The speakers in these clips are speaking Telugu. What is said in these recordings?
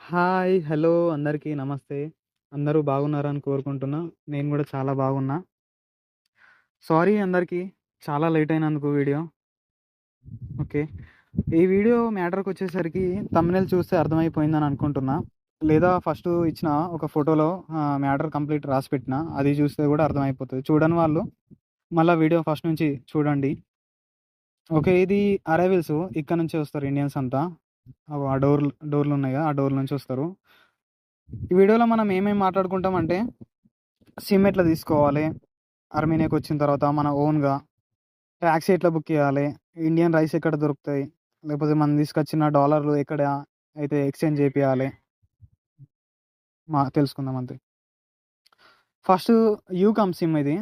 హాయ్! హలో! అందరికీ నమస్తే. అందరూ బాగున్నారని కోరుకుంటున్నా. నేను గూడా చాలా బాగున్నా. సారీ అందరికీ చాలా లేట్ అయినందుకు వీడియో. ఓకే. ఈ వీడియో మ్యాటర్‌కొచ్చేసరికి థంబ్‌నెయిల్ చూస్తే అర్థమైపోయిందని అనుకుంటున్నా. లేదా ఫస్టు ఇచ్చిన ఒక ఫోటోలో మ్యాటర్ కంప్లీట్ రాసి పెట్టినా. అది చూస్తే గూడా అర్థమైపోతది. చూడని వాళ్ళు మళ్ళా వీడియో ఫస్ట్ నుంచి చూడండి. ఓకే. ఇది అరైవల్స్ ఇక్కడ నుంచే వస్తారు ఇండియన్స్ అంతా. అగో ఆ డోర్‌లున్నాయి గదా! ఆ డోర్ నుంచి వస్తారు. ఈ వీడియోలో మనం ఏమేమి మాట్లాడుకుంటామంటే సిమ్ ఎట్లా తీసుకోవాలి? అర్మేనియాకొచ్చిన తర్వాత మన ఓన్‌గా టాక్సీ ఎట్లా బుక్ చేయాలి? ఇండియన్ రైస్ ఎక్కడ దొరుకుతాయి? లేకపోతే మనం తీసుకొచ్చిన డాలర్లు ఎక్కడ అయితే ఎక్స్‌చేంజ్ చేపియాలి? తెలుసుకుందాం అంతే. ఫస్టు యూకామ్ సిమ్ ఇది.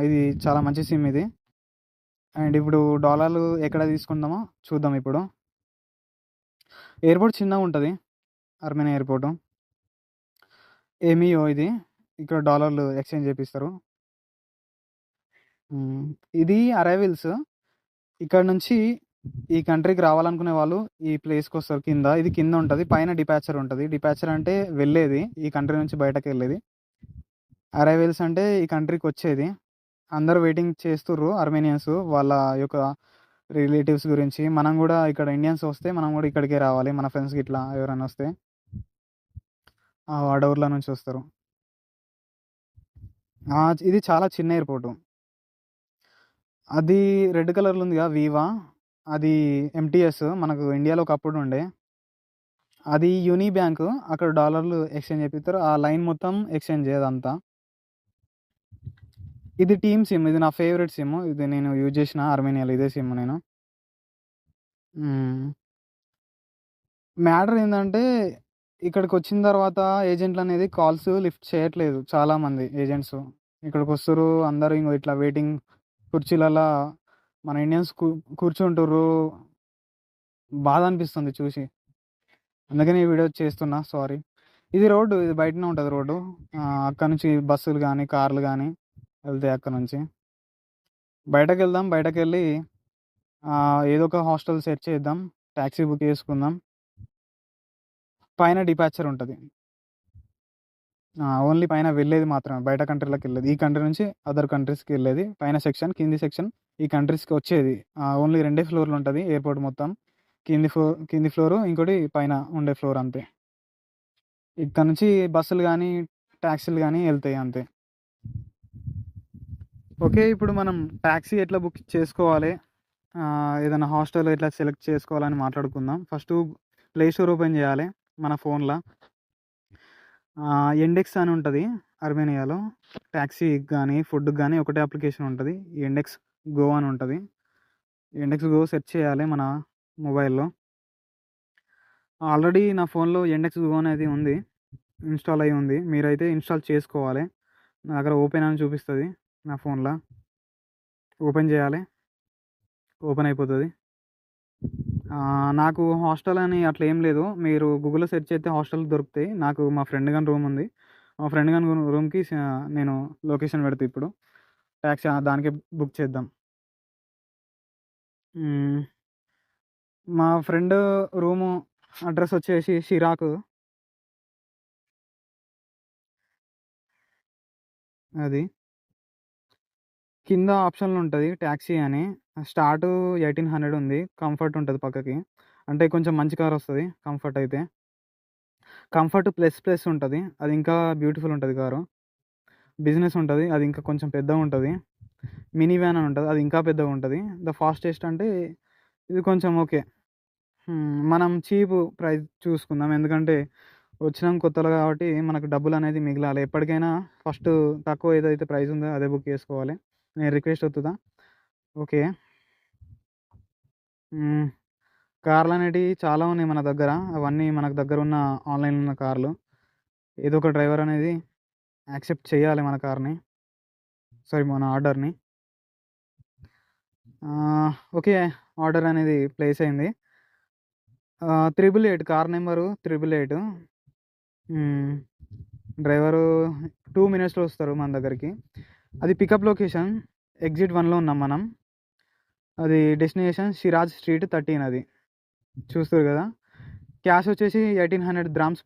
ఇది చాలా మంచి సిమ్ ఇది. అండ్ ఇప్పుడు డాలర్లు ఎక్కడ తీసుకుందామో చూద్దాం ఇప్పుడు. ఎయిర్‌పోర్ట్ చిన్నగుంటది. Armenia airport. ఏమియో ఇది. ఇక్కడ డాలర్లు ఎక్స్‌చేంజ్ చేపిస్తారు. హ్మ్. ఇది అరైవల్స్. ఇక్కడ నుంచి ఈ కంట్రీకి రావాలనుకునే వాళ్ళు ఈ ప్లేస్‌కొస్తారు కింద. ఇది కింద ఉంటది. పైన డిపాచర్ ఉంటది. డిపాచర్ అంటే వెళ్ళేది. ఈ కంట్రీ నుంచి బయటకెళ్ళేది. అరైవల్స్ అంటే ఈ కంట్రీకొచ్చేది. అందరూ వెయిటింగ్ చేస్తుర్రు అర్మేనియన్స్ వాళ్ళ యొక్క రిలేటివ్స్ గురించి. మనం గూడా ఇక్కడ ఇండియన్స్ వస్తే మనం గూడా ఇక్కడికే రావాలి. మన ఫ్రెండ్స్ గిట్లా ఎవరైనా వస్తే. అడవుర్ల నుంచి వస్తారు. ఇది చాలా చిన్న ఎయిర్‌పోర్టు. అది రెడ్ కలర్‌లో ఉందిగా వీవా. అది ఎంటీఎస్ మనకు ఇండియాలో ఒకప్పుడు ఉండే. అది యూని బ్యాంకు. అక్కడ డాలర్లు ఎక్స్‌చేంజ్ చేపిత్తరు. ఆ లైన్ మొత్తం ఎక్స్‌చేంజే అదంతా. ఇది టీమ్ సిమ్. ఇది నా ఫేవరెట్ సిమ్. ఇది నేను యూజ్ చేసిన అర్మేనియాలో ఇదే సిమ్ నేను. హ్మ్. మ్యాటర్ ఏందంటే ఇక్కడికొచ్చిన తర్వాత ఏజెంట్లనేది కాల్స్ లిఫ్ట్ చేయట్లేదు చాలామంది ఏజెంట్సు. ఇక్కడికొస్తుర్రు అందరూ ఇంగో ఇట్లా వెయిటింగ్ కుర్చీలల్లా మన ఇండియన్స్ కూర్చుంటుర్రు. బాధ అనిపిస్తుంది చూసి. అందుకని ఈ వీడియో చేస్తున్నా. సారీ. ఇది రోడ్డు. ఇది బయటనే ఉంటది రోడ్డు. అక్కడి నుంచి బస్సులు గానీ, కార్లు గానీ వెళ్తాయి అక్కడి నుంచి. బయటకెళ్దాం. బయటకెళ్ళి ఏదో ఒక హాస్టల్ సెట్ చేద్దాం. టాక్సీ బుక్ చేసుకుందాం. పైన డిపాచర్ ఉంటది. ఓన్లీ పైన వెళ్ళేది మాత్రమే. బయట కంట్రీలకెళ్ళేది. ఈ కంట్రీ నుంచి అదర్ కంట్రీస్‌కెళ్ళేది. పైన సెక్షన్, కింది సెక్షన్ ఈ కంట్రీస్‌కి వచ్చేది. ఓన్లీ 2 ఫ్లోర్‌లు ఉంటది ఎయిర్‌పోర్ట్ మొత్తం. కింది ఫ్లోరు, ఇంకోటి పైన ఉండే ఫ్లోర్ అంతే. ఇక్కడ నుంచి బస్సులు గానీ, టాక్సీలు గానీ ఎళ్తాయి అంతే. ఓకే. ఇప్పుడు మనం టాక్సీ ఎట్లా బుక్ చేసుకోవాలి? ఏదైనా హాస్టల్ ఎట్లా సెలెక్ట్ చేసుకోవాలని మాట్లాడుకుందాం. ఫస్టు ప్లే స్టోర్ ఓపెన్ చేయాలి మన ఫోన్‌ల. యండెక్స్ అని ఉంటది అర్మేనియాలో. టాక్సీకి గానీ, ఫుడ్‌కి గానీ ఒకటే అప్లికేషన్ ఉంటది. యండెక్స్ గో అని ఉంటది. యండెక్స్ గో సెర్చ్ చేయాలి మన మొబైల్‌లో. ఆల్రెడీ నా ఫోన్‌లో యండెక్స్ గో అనేది ఉంది. ఇన్‌స్టాల్ అయ్యి ఉంది. మీరైతే ఇన్‌స్టాల్ చేసుకోవాలి. నా దగ్గర ఓపెన్ అని చూపిస్తది నా ఫోన్‌ల. ఓపెన్ చేయాలి. ఓపెన్ అయిపోతది. నాకు హాస్టల్ అని అట్లా ఏం లేదు. మీరు గూగుల్‌లో సెర్చ్ చేస్తే హాస్టల్ దొరుకుతాయి. నాకు మా ఫ్రెండ్ గాని రూమ్ ఉంది. మా ఫ్రెండ్ గాని రూమ్‌కి నేను లొకేషన్ పెడతా ఇప్పుడు. టాక్సీ దానికే బుక్ చేద్దాం. హ్మ్. మా ఫ్రెండ్ రూము అడ్రెస్ వచ్చేసి షిరాకు. అది. కింద ఆప్షన్‌లో ఉంటది టాక్సీ అని. స్టార్టు 1800 ఉంది. కంఫర్ట్ ఉంటది పక్కకి. అంటే కొంచెం మంచి కార్ వస్తది కంఫర్ట్ అయితే. కంఫర్ట్ ప్లస్ ప్లస్ ఉంటది. అది ఇంకా బ్యూటిఫుల్ ఉంటది కారు. బిజినెస్ ఉంటది. అది ఇంకా కొంచెం పెద్దగుంటది. మినీ వ్యాన్ అని ఉంటది. అది ఇంకా పెద్దగుంటది. ద ఫాస్టెస్ట్ అంటే ఇది కొంచెం ఓకే. మనం చీప్ ప్రైస్ చూసుకుందాం. ఎందుకంటే వచ్చినాం కొత్తలో కాబట్టి మనకు డబ్బులనేది మిగలాలి. ఎప్పటికైనా ఫస్టు తక్కువ ఏదైతే ప్రైస్ ఉందో అదే బుక్ చేసుకోవాలి. నేను రిక్వెస్ట్ ఒత్తుతా. ఓకే. హ్మ్. కార్లనేటియి చాలా ఉన్నాయి మన దగ్గర. అవన్నీ మనకు దగ్గరున్న ఆన్‌లైన్‌లో ఉన్న కార్లు. ఏదో ఒక డ్రైవర్ అనేది యాక్సెప్ట్ చేయాలి మన కార్‌ని. సారీ మన ఆర్డర్‌ని. ఓకే. ఆర్డర్ అనేది ప్లేస్ అయింది. 888 కార్ నంబరు 888. హ్మ్. డ్రైవరు 2 మినిట్స్‌లో వస్తారు మన దగ్గరికి. అది పికప్ లొకేషన్ ఎగ్జిట్ 1లో ఉన్నాం మనం. అది డెస్టినేషన్ షిరాజ్ స్ట్రీట్ 13 అది. చూస్తుర్రు గదా! క్యాష్ వచ్చేసి 1800 గ్రామ్స్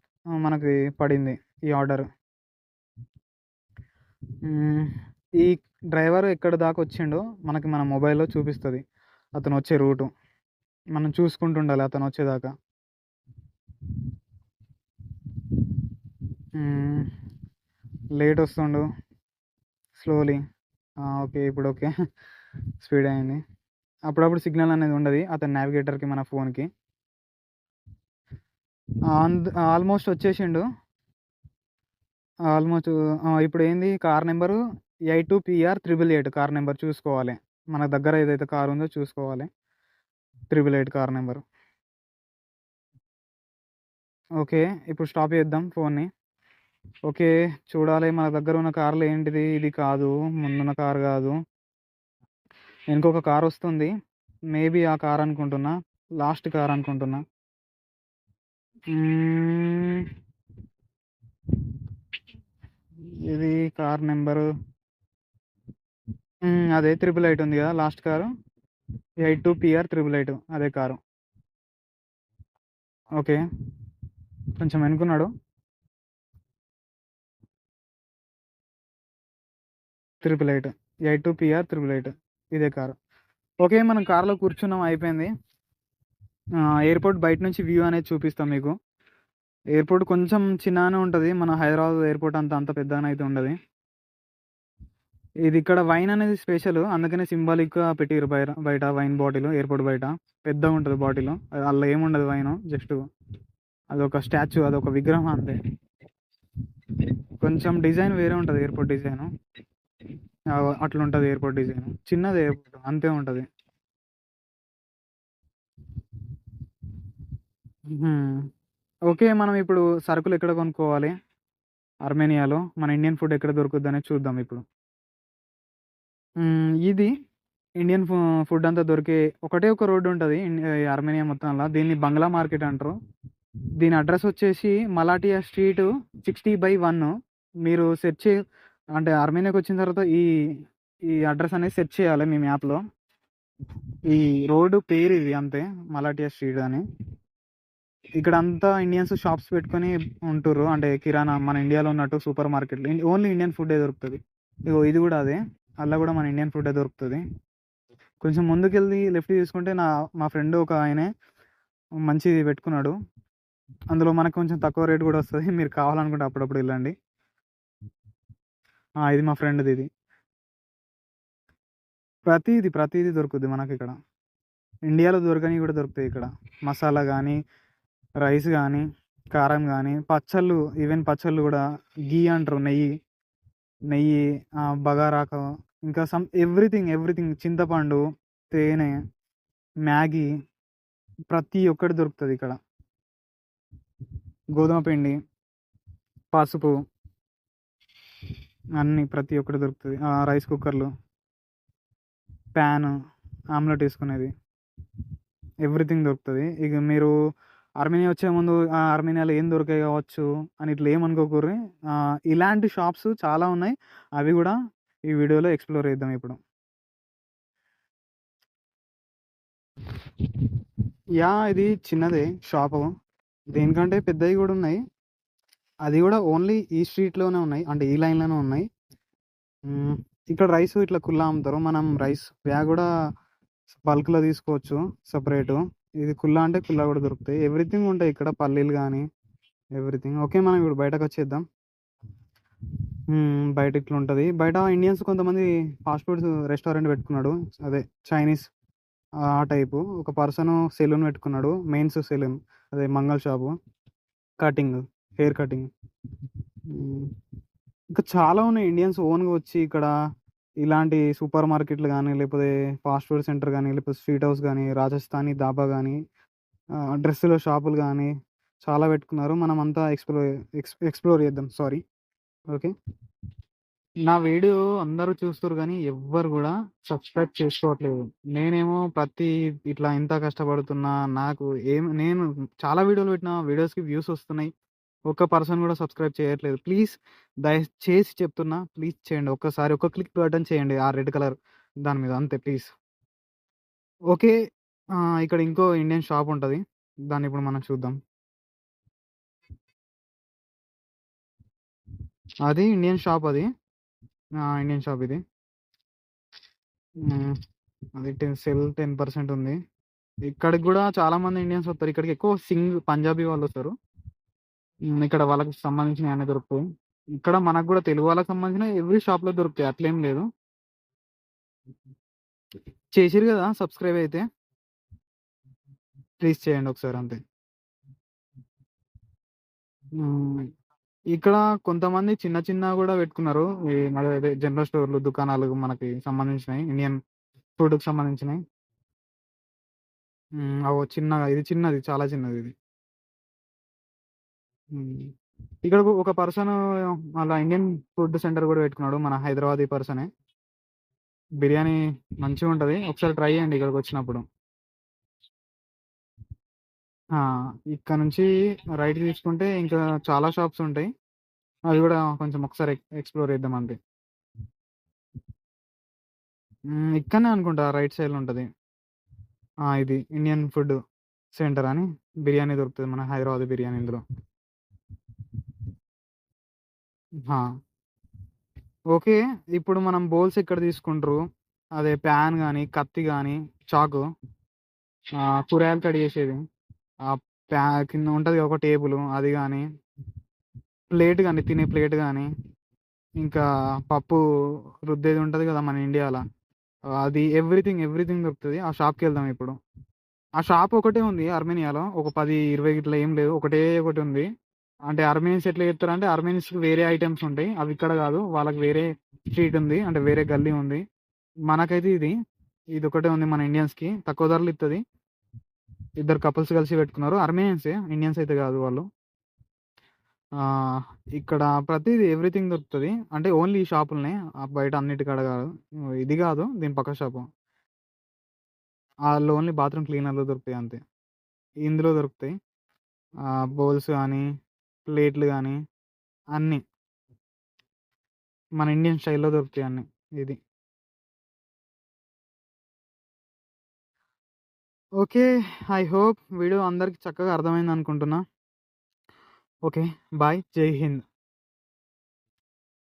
మనకి పడింది ఈ ఆర్డర్. ఈ డ్రైవర్ ఎక్కడి దాకా వచ్చిండో మనకి మన మొబైల్లో చూపిస్తుంది, అతను వచ్చే రూటు. మనం చూసుకుంటుండాలి అతను వచ్చేదాకా. లేట్ వస్తుండు స్లోలీ. ఓకే, ఇప్పుడు ఓకే. స్పీడ్ అయింది. అప్పుడప్పుడు సిగ్నల్ అనేది ఉండదు అతని నావిగేటర్కి, మన ఫోన్కి. ఆల్మోస్ట్ వచ్చేసిండు. ఆల్మోస్ట్ ఇప్పుడు ఏంది, car number 82PR888 car number చూసుకోవాలి. మన దగ్గర ఏదైతే కార్ ఉందో చూసుకోవాలి, 888 కార్ నెంబరు. ఓకే, ఇప్పుడు స్టాప్ చేద్దాం ఫోన్ని. ఓకే, చూడాలి మన దగ్గర ఉన్న కార్లు ఏంటిది. ఇది కాదు, ముందున్న కార్ కాదు, ఇంకొక కార్ వస్తుంది. మేబీ ఆ కార్ అనుకుంటున్నా, లాస్ట్ కార్ అనుకుంటున్నా. ఇది కార్ నెంబరు అదే 888 ఉంది కదా లాస్ట్ కారు, 82PR888 అదే కారు. ఓకే, కొంచెం వెనుకున్నాడు. 888 82PR888 ఇదే కారు. ఓకే, మనం కార్లో కూర్చున్నాం, అయిపోయింది. ఎయిర్పోర్ట్ బయట నుంచి వ్యూ అనేది చూపిస్తాం మీకు. ఎయిర్పోర్ట్ కొంచెం చిన్నగానే ఉంటుంది, మన హైదరాబాద్ ఎయిర్పోర్ట్ అంత పెద్దగానే అయితే ఉండదు. ఇది ఇక్కడ వైన్ అనేది స్పెషల్, అందుకనే సింబాలిక్గా పెట్టిరు బయట వైన్ బాటిల్. ఎయిర్పోర్ట్ బయట పెద్దగా ఉంటుంది బాటిల్, అలా ఏముండదు వైన్, జస్ట్ అదొక స్టాచ్యూ, అదొక విగ్రహం అంతే. కొంచెం డిజైన్ వేరే ఉంటుంది ఎయిర్పోర్ట్ డిజైన్, అట్లా ఉంటుంది ఎయిర్పోర్ట్ డిజైన్. చిన్నది ఎయిర్పోర్ట్ అంతే ఉంటుంది. ఓకే, మనం ఇప్పుడు సరుకులు ఎక్కడ కొనుక్కోవాలి ఆర్మేనియాలో, మన ఇండియన్ ఫుడ్ ఎక్కడ దొరుకుద్ది అనేది చూద్దాం ఇప్పుడు. ఇది ఇండియన్ ఫుడ్ అంతా దొరికే ఒకటే ఒక రోడ్డు ఉంటుంది ఆర్మేనియా మొత్తంలో. దీన్ని బంగ్లా మార్కెట్ అంటారు. దీని అడ్రస్ వచ్చేసి మలాటియా స్ట్రీట్ 60/1. మీరు సెర్చ్ అంటే ఆర్మేనియాకి వచ్చిన తర్వాత ఈ ఈ అడ్రస్ అనేది సెర్చ్ చేయాలి మీ మ్యాప్లో. ఈ రోడ్డు పేరు ఇది అంతే, మలాటియా స్ట్రీట్ అని. ఇక్కడ అంతా ఇండియన్స్ షాప్స్ పెట్టుకొని ఉంటుర్రు, అంటే కిరాణా మన ఇండియాలో ఉన్నట్టు సూపర్ మార్కెట్లు. ఓన్లీ ఇండియన్ ఫుడ్ దొరుకుతుంది. ఇగో ఇది కూడా అదే, అలా కూడా మన ఇండియన్ ఫుడ్ దొరుకుతుంది. కొంచెం ముందుకెళ్ళి లెఫ్ట్ తీసుకుంటే మా ఫ్రెండ్ ఒక ఆయనే మంచిది పెట్టుకున్నాడు, అందులో మనకు కొంచెం తక్కువ రేట్ కూడా వస్తుంది. మీరు కావాలనుకుంటే అప్పుడప్పుడు వెళ్ళండి. ఇది మా ఫ్రెండ్ది. ఇది ప్రతిదీ దొరుకుద్ది మనకి ఇక్కడ. ఇండియాలో దొరకని కూడా దొరుకుతాయి ఇక్కడ. మసాలా కానీ, రైస్ కానీ, కారం కానీ, పచ్చళ్ళు, ఈవెన్ పచ్చళ్ళు కూడా. గీ అంటారు, నెయ్యి, బగారాక, ఇంకా ఎవ్రీథింగ్, చింతపండు, తేనె, మ్యాగీ, ప్రతి ఒక్కటి దొరుకుతుంది ఇక్కడ. గోధుమ పిండి, పసుపు, అన్నీ ప్రతి ఒక్కటి దొరుకుతుంది. రైస్ కుక్కర్లు, ప్యాన్, ఆమ్లెట్ వేసుకునేది, ఎవ్రీథింగ్ దొరుకుతుంది. ఇక మీరు ఆర్మేనియా వచ్చే ముందు ఆర్మేనియాలో ఏం దొరికాయి కావచ్చు అని ఇట్లా ఏమనుకోకూర్రి. ఇలాంటి షాప్స్ చాలా ఉన్నాయి, అవి కూడా ఈ వీడియోలో ఎక్స్ప్లోర్ చేద్దాం ఇప్పుడు. ఇది చిన్నదే షాపు, దేనికంటే పెద్దవి కూడా ఉన్నాయి. అది కూడా ఓన్లీ ఈ స్ట్రీట్లోనే ఉన్నాయి, అంటే ఈ లైన్లోనే ఉన్నాయి. ఇక్కడ రైస్ ఇట్లా కుల్లా అమ్ముతారు. మనం రైస్ బ్యాగ్ కూడా బల్క్లో తీసుకోవచ్చు సపరేటు. ఇది కుల్లా అంటే కుల్లా కూడా దొరుకుతాయి, ఎవ్రీథింగ్ ఉంటాయి ఇక్కడ, పల్లీలు కానీ ఎవ్రీథింగ్. ఓకే, మనం ఇప్పుడు బయటకు వచ్చేద్దాం. బయట ఇట్లా ఉంటుంది. బయట ఇండియన్స్ కొంతమంది ఫాస్ట్ ఫుడ్ రెస్టారెంట్ పెట్టుకున్నాడు, అదే చైనీస్ ఆ టైపు. ఒక పర్సన్ సెలూన్ పెట్టుకున్నాడు, మెయిన్స్ సెలూన్, అదే మంగళ షాపు, హెయిర్ కటింగ్. ఇంకా చాలా ఉన్నాయి. ఇండియన్స్ ఓన్గా వచ్చి ఇక్కడ ఇలాంటి సూపర్ మార్కెట్లు కానీ, లేకపోతే ఫాస్ట్ ఫుడ్ సెంటర్ కానీ, లేకపోతే స్ట్రీట్ హౌస్ కానీ, రాజస్థానీ దాబా కానీ, డ్రెస్సుల షాపులు కానీ చాలా పెట్టుకున్నారు. మనం అంతా ఎక్స్ప్లోర్ చేద్దాం. సారీ. ఓకే, నా వీడియో అందరూ చూస్తారు కానీ ఎవ్వరు కూడా సబ్స్క్రైబ్ చేసుకోవట్లేదు. నేనేమో ఇట్లా ఇంత కష్టపడుతున్నా, నేను చాలా వీడియోలు పెట్టిన, వీడియోస్కి వ్యూస్ వస్తున్నాయి, ఒక్క పర్సన్ కూడా సబ్స్క్రైబ్ చేయట్లేదు. ప్లీజ్ దయచేసి చెప్తున్నా, ప్లీజ్ చేయండి. ఒక్కసారి ఒక క్లిక్ బటన్ చేయండి ఆ రెడ్ కలర్ దాని మీద, అంతే ప్లీజ్. ఓకే, ఇక్కడ ఇంకో ఇండియన్ షాప్ ఉంటుంది, దాన్ని ఇప్పుడు మనం చూద్దాం. అది ఇండియన్ షాప్ అది. ఇండియన్ షాప్ ఇది. హ్మ్. అది సెల్ 10% ఉంది. ఇక్కడికి గూడా చాలా మంది ఇండియన్స్ వస్తారు. ఇక్కడికి ఎక్కువ పంజాబీ వాళ్ళొస్తారు. ఇక్కడ వాళ్ళకి సంబంధించినయన్నీ దొరుకుతాయి. ఇక్కడ మనకు గూడా తెలుగు వాళ్ళకి సంబంధించినయి ఎవ్రి షాప్‌లో దొరుకుతాయి. అట్లేం లేదు. చేసిర్రు గదా! సబ్‌స్క్రైబ్ అయితే. ప్లీజ్ చేయండి ఒకసారి అంతే. హ్మ్. ఇక్కడ కొంతమంది చిన్న చిన్నవి గూడా పెట్టుకున్నారు. ఈ అదే జనరల్ స్టోర్‌లు, దుకాణాలు మనకి సంబంధించినయి. ఇండియన్ ఫుడ్‌కి సంబంధించినయి. అగో చిన్నగా ఇది చిన్నది. చాలా చిన్నదిది. హ్మ్. ఇక్కడ ఒక పర్సను అలా ఇండియన్ ఫుడ్ సెంటర్ గూడా పెట్టుకున్నాడు. మన హైదరాబాదీ పర్సనే. బిర్యానీ మంచిగుంటది. ఒకసారి ట్రై చేయండి ఇక్కడికొచ్చినప్పుడు. ఆ! ఇక్కడ నుంచి రైట్ తీసుకుంటే ఇంకా చాలా షాప్స్ ఉంటాయి. అవి గూడా కొంచెం ఒకసారి ఎక్స్‌ప్లోర్ చేద్దాం అంతే. ఇక్కడనే అనుకుంటా రైట్ సైడ్‌లో ఉంటది. ఇది ఇండియన్ ఫుడ్ సెంటర్ అని బిర్యానీ దొరుకుతది. మన హైదరాబాదీ బిర్యానీ ఇందులో. ఆ! ఓకే. ఇప్పుడు మనం బౌల్స్ ఎక్కడ తీసుకుంట్రు? అదే పాన్ గాని, కత్తి గాని, చాకు, కూరగాయలు కట్ చేసేది. ఆహ్, కింద ఉంటది ఒక టేబులు అది గాని, ప్లేట్ గాని, తినే ప్లేట్ గాని, ఇంకా పప్పు రుద్దేది ఉంటది గదా! మన ఇండియాల. అది ఎవ్రీథింగ్ దొరుకుతది. ఆ షాప్‌కెళ్దాం ఇప్పుడు. ఆ షాప్ ఒకటే ఉంది అర్మేనియాలో. ఒక 10, 20 ఇట్లా ఏం లేవు. ఒకటే ఒకటుంది. అంటే అర్మేనియన్స్ ఎట్లా చేత్తరంటే అర్మేనియన్స్‌కి వేరే ఐటెమ్స్ ఉంటాయి. అవి ఇక్కడ గాదు. వాళ్ళకి వేరే స్ట్రీట్ ఉంది. అంటే వేరే గల్లీ ఉంది. మనకైతే ఇదొక్కటే ఉంది మన ఇండియన్స్‌కి. తక్కువ ధరలో ఇత్తది. ఇద్దరు కపుల్స్ కలిసి పెట్టుకున్నారు. అర్మేనియన్సే. ఇండియన్స్ అయితే గాదు వాళ్ళు. ఆహ్, ఇక్కడ ప్రతీది ఎవ్రీథింగ్ దొరుకుతది. అంటే ఓన్లీ ఈ షాపులనే. బయట అన్నిటికాడ గాదు. ఇది గాదు. దీని పక్క షాపు. ఆళ్ళు ఓన్లీ బాత్రూమ్ క్లీనర్‌లు దొరుకుతాయి అంతే. ఇందులో దొరుకుతాయి. బౌల్స్ గానీ, ప్లేట్లు గానీ అన్నీ. మన ఇండియన్ స్టైల్‌లో దొరుకుతాయి అన్నీ. ఇది. ఓకే. ఐ హోప్ వీడియో అందరికి చక్కగా అర్థమైందనుకుంటున్నా. ఓకే. బాయ్. జై హింద్.